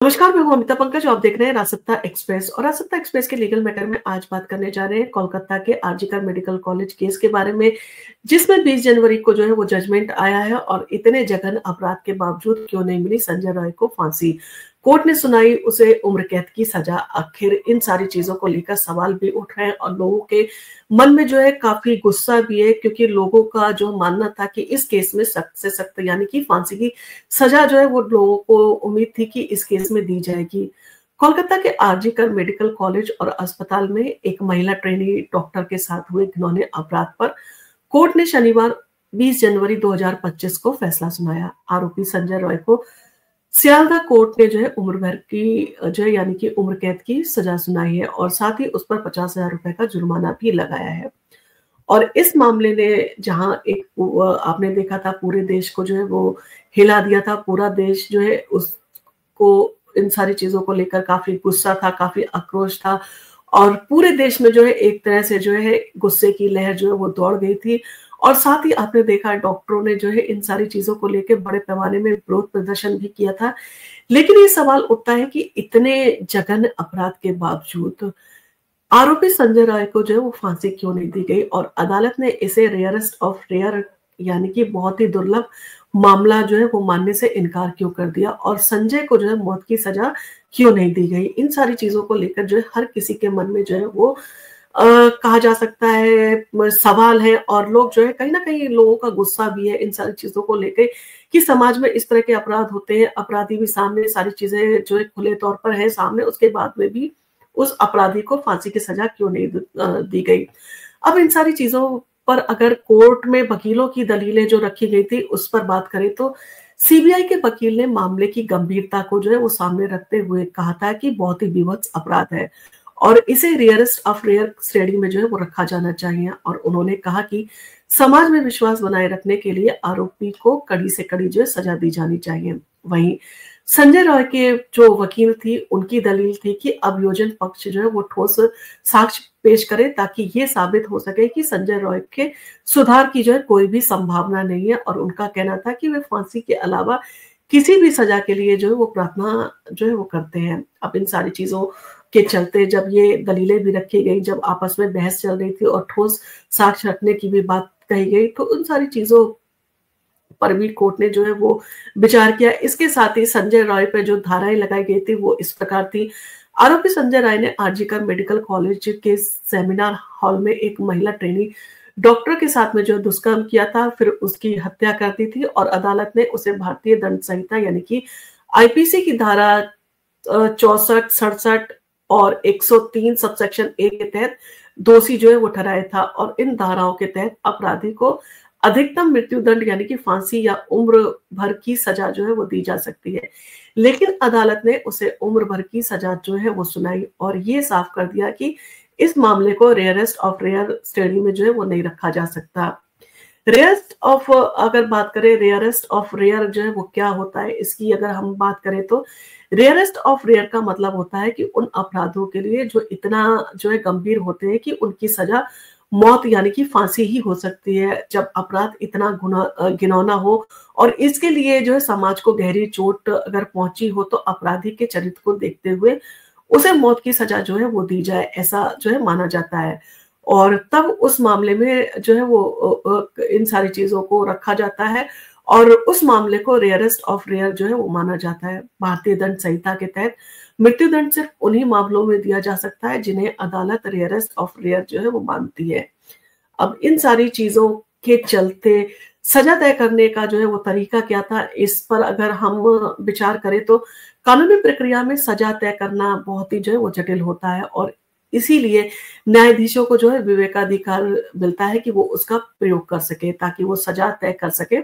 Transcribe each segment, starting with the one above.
नमस्कार, मैं हूँ अमिता पंकज। आप देख रहे हैं राजसत्ता एक्सप्रेस और राजसत्ता एक्सप्रेस के लीगल मैटर में आज बात करने जा रहे हैं कोलकाता के आरजीकर मेडिकल कॉलेज केस के बारे में, जिसमें 20 जनवरी को जो है वो जजमेंट आया है और इतने जघन अपराध के बावजूद क्यों नहीं मिली संजय रॉय को फांसी। कोर्ट ने सुनाई उसे उम्र कैद की सजा। आखिर इन सारी चीजों को लेकर सवाल भी उठ रहे हैं और लोगों के मन में जो है काफी गुस्सा भी है, क्योंकि लोगों का जो मानना था कि इस केस में सख्त से सख्त यानी कि फांसी की सजा जो है वो लोगों को उम्मीद थी कि इस केस में दी जाएगी। कोलकाता के आरजीकर मेडिकल कॉलेज और अस्पताल में एक महिला ट्रेनी डॉक्टर के साथ हुए घिनौने अपराध पर कोर्ट ने शनिवार 20 जनवरी 2025 को फैसला सुनाया। आरोपी संजय रॉय को सियालदह कोर्ट ने जो है उम्र भर की जो है यानी कि उम्र कैद की सजा सुनाई है और साथ ही उस पर 50,000 रुपए का जुर्माना भी लगाया है। और इस मामले ने जहां आपने देखा था पूरे देश को जो है वो हिला दिया था। पूरा देश जो है उसको इन सारी चीजों को लेकर काफी गुस्सा था, काफी आक्रोश था और पूरे देश में जो है एक तरह से जो है गुस्से की लहर जो है वो दौड़ गई थी। और साथ ही आपने देखा डॉक्टरों ने जो है इन सारी चीजों को लेकर बड़े पैमाने में विरोध प्रदर्शन भी किया था। लेकिन ये सवाल उठता है कि इतने जघन्य अपराध के बावजूद आरोपी संजय राय को जो है वो फांसी क्यों नहीं दी गई और अदालत ने इसे रेयरेस्ट ऑफ रेयर यानी कि बहुत ही दुर्लभ मामला जो है वो मानने से इनकार क्यों कर दिया और संजय को जो है मौत की सजा क्यों नहीं दी गई। इन सारी चीजों को लेकर जो है हर किसी के मन में जो है वो कहा जा सकता है सवाल है और लोग जो है कहीं ना कहीं लोगों का गुस्सा भी है इन सारी चीजों को लेकर कि समाज में इस तरह के अपराध होते हैं, अपराधी भी सामने, सारी चीजें जो है खुले तौर पर है सामने, उसके बाद में भी उस अपराधी को फांसी की सजा क्यों नहीं दी गई। अब इन सारी चीजों पर अगर कोर्ट में वकीलों की दलीलें जो रखी गई थी उस पर बात करें तो सीबीआई के वकील ने मामले की गंभीरता को जो है वो सामने रखते हुए कहा था कि बहुत ही विभत्स अपराध है और इसे रेयरेस्ट ऑफ रेयर श्रेणी में जो है वो रखा जाना चाहिए। और उन्होंने कहा कि समाज में विश्वास बनाए रखने के लिए आरोपी को कड़ी से कड़ी जो है सजा दी जानी चाहिए। वहीं संजय रॉय के जो वकील थी उनकी दलील थी कि अभियोजन पक्ष जो है वो ठोस साक्ष्य पेश करे ताकि ये साबित हो सके कि संजय रॉय के सुधार की जो है कोई भी संभावना नहीं है और उनका कहना था कि वे फांसी के अलावा किसी भी सजा के लिए जो है वो प्रार्थना जो है वो करते हैं। अब इन सारी चीजों के चलते जब ये दलीलें भी रखी गई, जब आपस में बहस चल रही थी और ठोस साक्ष्य रखने की भी बात कही गई, तो उन सारी चीजों पर भी कोर्ट ने जो है वो विचार किया। इसके साथ ही संजय रॉय पर जो धाराएं लगाई गई थी वो इस प्रकार थी। आरोपी संजय राय ने आरजीकर मेडिकल कॉलेज के सेमिनार हॉल में एक महिला ट्रेनी डॉक्टर के साथ में जो दुष्कर्म किया था, फिर उसकी हत्या कर दी थी और अदालत ने उसे भारतीय दंड संहिता यानी कि आईपीसी की धारा 64, 67 और 103 सबसेक्शन ए के तहत दोषी जो है वो ठहराया था और इन धाराओं के तहत अपराधी को अधिकतम मृत्यु दंड यानी कि फांसी या उम्र भर की सजा जो है वो दी जा सकती है। लेकिन अदालत ने उसे उम्र भर की सजा जो है वो सुनाई और ये साफ कर दिया कि इस मामले को रेयरेस्ट ऑफ रेयर श्रेणी में जो है वो नहीं रखा जा सकता। रेयरेस्ट ऑफ अगर बात करें रेयरेस्ट ऑफ रेयर जो है वो क्या होता है, इसकी अगर हम बात करें तो रेयरेस्ट ऑफ रेयर का मतलब होता है कि उन अपराधों के लिए जो इतना जो है गंभीर होते हैं कि उनकी सजा मौत यानी कि फांसी ही हो सकती है, जब अपराध इतना घिनौना हो और इसके लिए जो है समाज को गहरी चोट अगर पहुंची हो तो अपराधी के चरित्र को देखते हुए उसे मौत की सजा जो है वो दी जाए, ऐसा जो है माना जाता है। और तब उस मामले में जो है वो इन सारी चीजों को रखा जाता है और उस मामले को रेयरेस्ट ऑफ रेयर जो है वो माना जाता है। भारतीय दंड संहिता के तहत मृत्युदंड सिर्फ उन्हीं मामलों में दिया जा सकता है जिन्हें अदालत रेयरेस्ट ऑफ रेयर जो है वो मानती है। अब इन सारी चीजों के चलते सजा तय करने का जो है वो तरीका क्या था, इस पर अगर हम विचार करें तो कानूनी प्रक्रिया में सजा तय करना बहुत ही जो है वो जटिल होता है और इसीलिए न्यायाधीशों को जो है विवेकाधिकार मिलता है कि वो उसका प्रयोग कर सके ताकि वो सजा तय कर सके।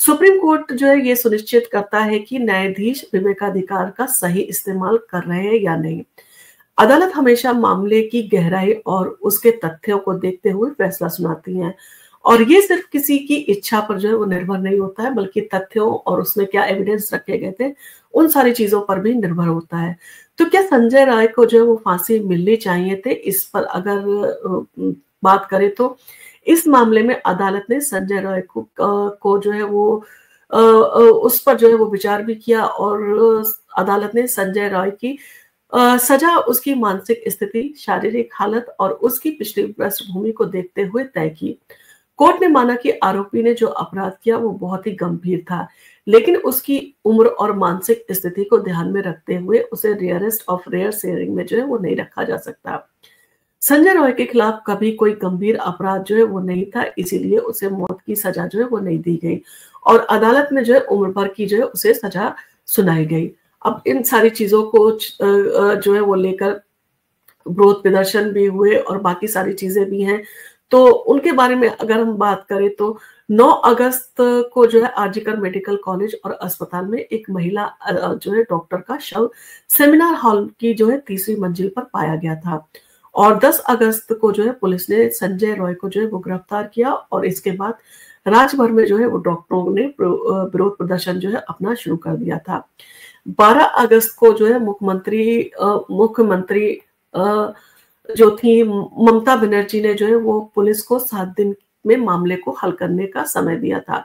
सुप्रीम कोर्ट जो है ये सुनिश्चित करता है कि न्यायाधीश विवेकाधिकार का सही इस्तेमाल कर रहे हैं या नहीं। अदालत हमेशा मामले की गहराई और उसके तथ्यों को देखते हुए फैसला सुनाती है और ये सिर्फ किसी की इच्छा पर जो है वो निर्भर नहीं होता है, बल्कि तथ्यों और उसमें क्या एविडेंस रखे गए थे उन सारी चीजों पर भी निर्भर होता है। तो क्या संजय राय को जो है वो फांसी मिलनी चाहिए थे, इस पर अगर बात करें तो इस मामले में अदालत ने संजय राय को जो है वो उस पर जो है वो विचार भी किया और अदालत ने संजय रॉय की सजा उसकी मानसिक स्थिति, शारीरिक हालत और उसकी पिछली पृष्ठभूमि को देखते हुए तय की। कोर्ट ने माना कि आरोपी ने जो अपराध किया वो बहुत ही गंभीर था, लेकिन उसकी उम्र और मानसिक स्थिति को ध्यान में रखते हुए उसे रेयरेस्ट ऑफ रेयर शेयरिंग में जो है वो नहीं रखा जा सकता। संजय रॉय के खिलाफ कभी कोई गंभीर अपराध जो है वो नहीं था, इसीलिए उसे मौत की सजा जो है वो नहीं दी गई और अदालत में जो है उम्र भर की जो है उसे सजा सुनाई गई। अब इन सारी चीजों को जो है वो लेकर विरोध प्रदर्शन भी हुए और बाकी सारी चीजें भी हैं। तो उनके बारे में अगर हम बात करें तो 9 अगस्त को जो है आरजीकर मेडिकल कॉलेज और अस्पताल में एक महिला जो है डॉक्टर का शव सेमिनार हॉल की जो है तीसरी मंजिल पर पाया गया था और 10 अगस्त को जो है पुलिस ने संजय रॉय को जो है वो गिरफ्तार किया और इसके बाद राज्य भर में जो है वो डॉक्टरों ने विरोध प्रदर्शन जो है अपना शुरू कर दिया था। 12 अगस्त को जो है मुख्यमंत्री जो थी ममता बनर्जी ने जो है वो पुलिस को 7 दिन में मामले को हल करने का समय दिया था।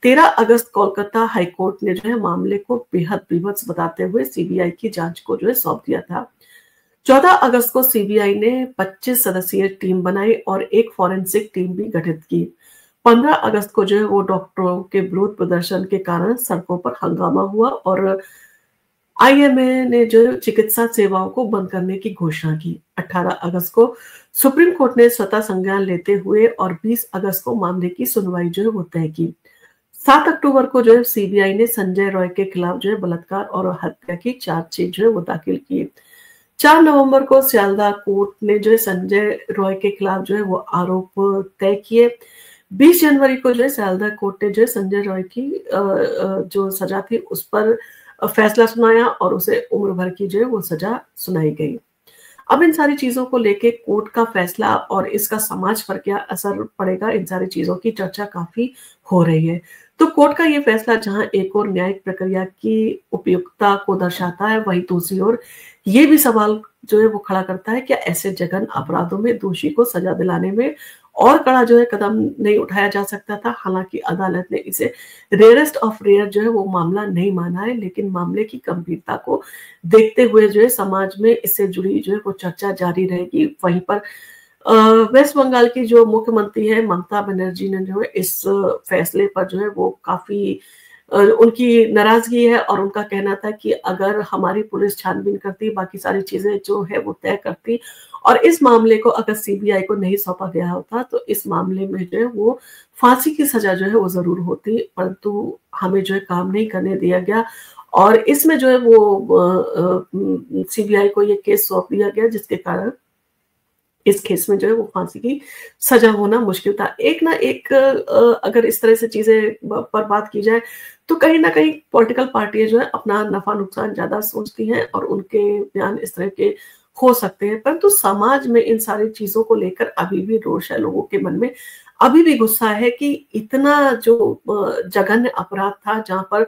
13 अगस्त कोलकाता हाईकोर्ट ने जो है मामले को बेहद विभत्स बताते हुए सीबीआई की जांच को जो है सौंप दिया था। 14 अगस्त को सीबीआई ने 25 सदस्यीय टीम बनाई और एक फॉरेंसिक टीम भी गठित की। 15 अगस्त को जो है वो डॉक्टरों के विरोध प्रदर्शन के कारण सड़कों पर हंगामा हुआ और आईएमए ने जो चिकित्सा सेवाओं को बंद करने की घोषणा की। 18 अगस्त को सुप्रीम कोर्ट ने स्वतः संज्ञान लेते हुए और 20 अगस्त को मामले की सुनवाई जो है वो तय की। 7 अक्टूबर को जो है सीबीआई ने संजय रॉय के खिलाफ जो है बलात्कार और हत्या की चार्जशीट जो है वो दाखिल की। 4 नवंबर को सियालदह कोर्ट ने जो है संजय रॉय के खिलाफ जो है वो आरोप तय किए। 20 जनवरी को जो है सियालदह कोर्ट ने जो है संजय रॉय की जो सजा थी उस पर फैसला सुनाया और उसे उम्र भर की जो है वो सजा सुनाई गई। अब इन सारी चीजों को लेके कोर्ट का फैसला और इसका समाज पर क्या असर पड़ेगा, इन सारी चीजों की चर्चा काफी हो रही है। तो कोर्ट का ये फैसला जहां एक और न्यायिक प्रक्रिया की उपयुक्तता को दर्शाता है, वहीं दूसरी ओर ये भी सवाल जो है वो खड़ा करता है कि ऐसे जघन्य अपराधों में दोषी को सजा दिलाने में और कड़ा जो है कदम नहीं उठाया जा सकता था। हालांकि अदालत ने इसे रेयरेस्ट ऑफ रेयर जो है वो मामला नहीं माना है, लेकिन मामले की गंभीरता को देखते हुए जो है समाज में इससे जुड़ी जो है वो चर्चा जारी रहेगी। वहीं पर वेस्ट बंगाल की जो मुख्यमंत्री है ममता बनर्जी ने जो है इस फैसले पर जो है वो काफी उनकी नाराजगी है और उनका कहना था कि अगर हमारी पुलिस छानबीन करती, बाकी सारी चीजें जो है वो तय करती और इस मामले को अगर सीबीआई को नहीं सौंपा गया होता तो इस मामले में जो है वो फांसी की सजा जो है वो जरूर होती, परंतु हमें जो है काम नहीं करने दिया गया और इसमें जो है वो सीबीआई को ये केस सौंप दिया गया, जिसके कारण इस केस में जो है वो फांसी की सजा होना मुश्किल था। एक ना एक अगर इस तरह से चीजें पर बात की जाए तो कहीं ना कहीं पॉलिटिकल पार्टियां जो है अपना नफा नुकसान ज्यादा सोचती हैं और उनके बयान इस तरह के हो सकते हैं, परंतु समाज में इन सारी चीजों को लेकर अभी भी रोष है, लोगों के मन में अभी भी गुस्सा है कि इतना जो जघन्य अपराध था, जहां पर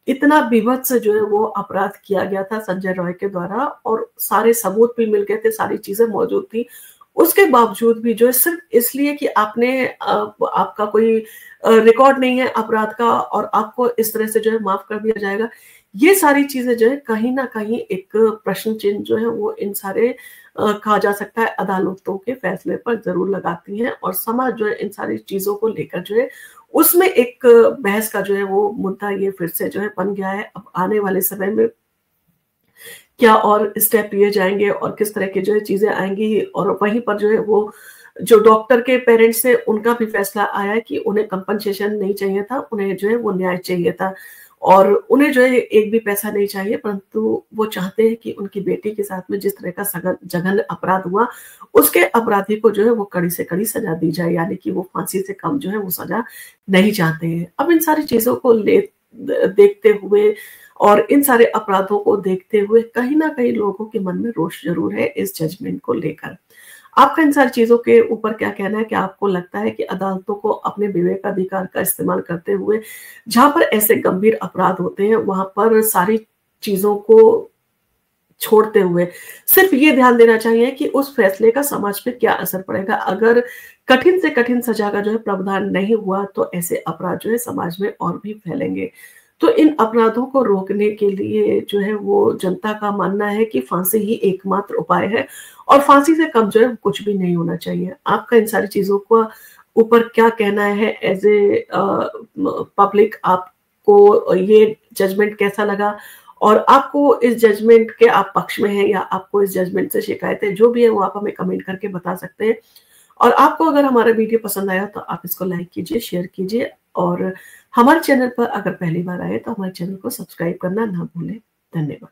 इतना विभत्स जो है वो अपराध किया गया था संजय रॉय के द्वारा और सारे सबूत भी मिल गए थे, सारी चीजें मौजूद थी, उसके बावजूद भी जो है सिर्फ इसलिए कि आपका कोई रिकॉर्ड नहीं है अपराध का और आपको इस तरह से जो है माफ कर दिया जाएगा, ये सारी चीजें जो है कहीं ना कहीं एक प्रश्न चिन्ह जो है वो इन सारे कहा जा सकता है अदालतों के फैसले पर जरूर लगाती हैं और समाज जो है इन सारी चीजों को लेकर जो है उसमें एक बहस का जो है वो मुद्दा ये फिर से जो है बन गया है। अब आने वाले समय में क्या और स्टेप लिए जाएंगे और किस तरह की जो है चीजें आएंगी और वहीं पर जो है वो जो डॉक्टर के पेरेंट्स थे उनका भी फैसला आया कि उन्हें कंपनसेशन नहीं चाहिए था, उन्हें जो है वो न्याय चाहिए था और उन्हें जो है एक भी पैसा नहीं चाहिए, परंतु वो चाहते हैं कि उनकी बेटी के साथ में जिस तरह का जघन्य अपराध हुआ उसके अपराधी को जो है वो कड़ी से कड़ी सजा दी जाए, यानी कि वो फांसी से कम जो है वो सजा नहीं चाहते हैं। अब इन सारी चीजों को देखते हुए और इन सारे अपराधों को देखते हुए कहीं ना कहीं लोगों के मन में रोष जरूर है इस जजमेंट को लेकर। आपका इन सारी चीजों के ऊपर क्या कहना है? कि आपको लगता है कि अदालतों को अपने विवेकाधिकार का इस्तेमाल करते हुए जहां पर ऐसे गंभीर अपराध होते हैं वहां पर सारी चीजों को छोड़ते हुए सिर्फ ये ध्यान देना चाहिए कि उस फैसले का समाज पे क्या असर पड़ेगा। अगर कठिन से कठिन सजा का जो है प्रावधान नहीं हुआ तो ऐसे अपराध जो है समाज में और भी फैलेंगे। तो इन अपराधों को रोकने के लिए जो है वो जनता का मानना है कि फांसी ही एकमात्र उपाय है और फांसी से कम जो है कुछ भी नहीं होना चाहिए। आपका इन सारी चीजों को ऊपर क्या कहना है एज ए पब्लिक? आपको ये जजमेंट कैसा लगा और आपको इस जजमेंट के आप पक्ष में हैं या आपको इस जजमेंट से शिकायत है? जो भी है वो आप हमें कमेंट करके बता सकते हैं। और आपको अगर हमारा वीडियो पसंद आया तो आप इसको लाइक कीजिए, शेयर कीजिए और हमारे चैनल पर अगर पहली बार आए तो हमारे चैनल को सब्सक्राइब करना ना भूलें। धन्यवाद।